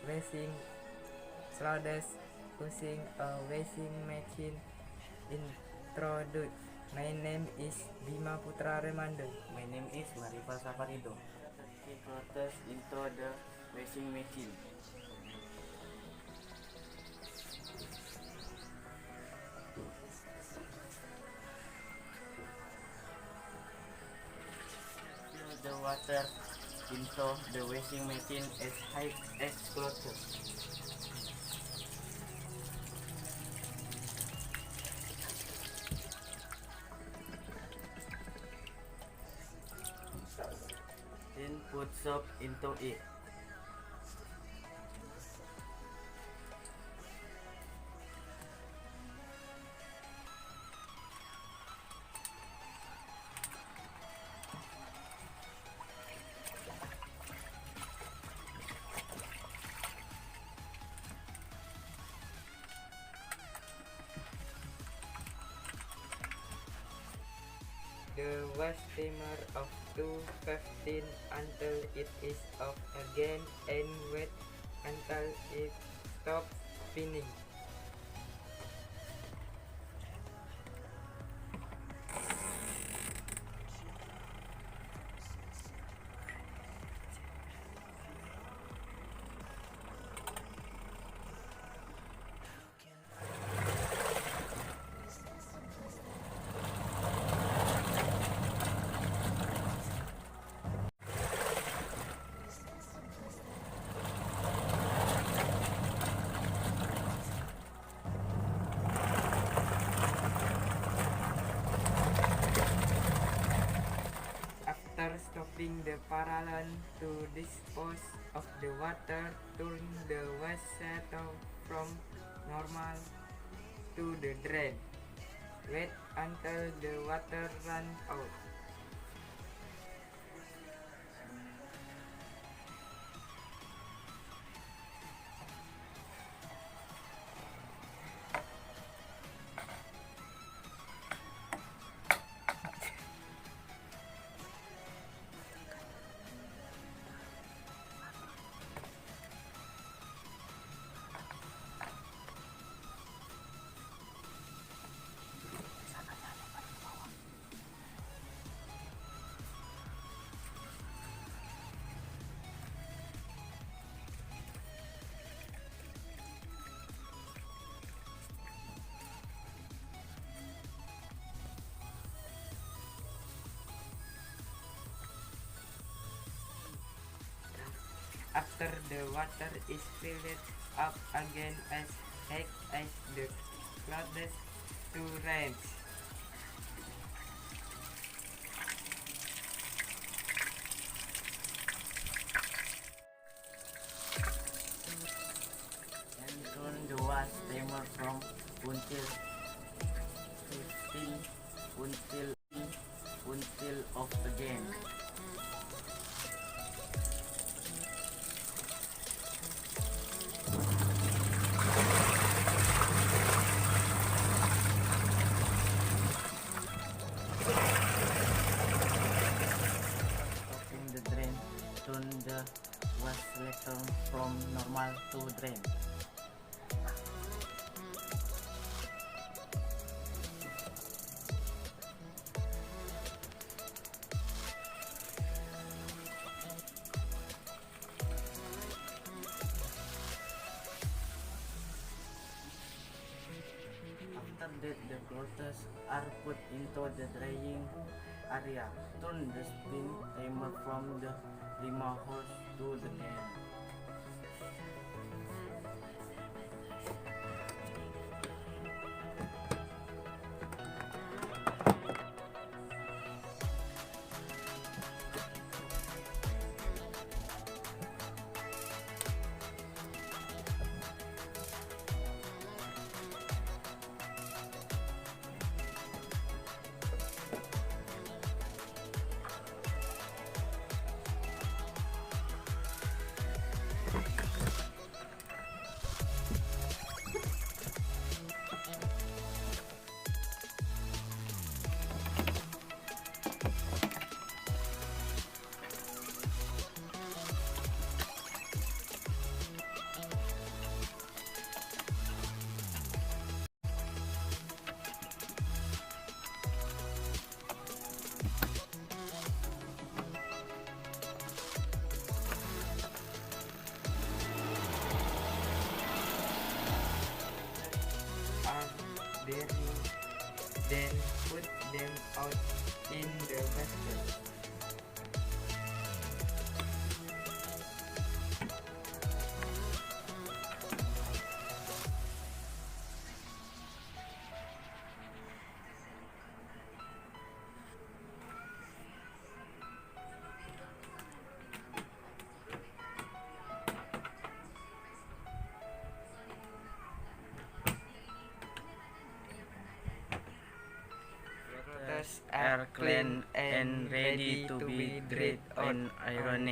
washing clothes using a washing machine. Introduce. My name is Bima Putra Remando. My name is Marifal Safarido. Take clothes into the washing machine. Fill the water into the washing machine as high as clothes. Then put soap into it. The wash steamer of 215 until it is off again and wait until it stops spinning. After stopping the parallel to dispose of the water, turn the wash settle from normal to the drain. Wait until the water runs out. After the water is filled up again as high as the clothes to rinse. And turn the wash steamer from until 15 until off again. Stopping the drain, turn the wash selector from normal to drain. After that, the clothes are put into the drying area. Turn the spin timer from the 5 hours to the 10. then put them out in the basket. Are clean and ready to be dried on ironed.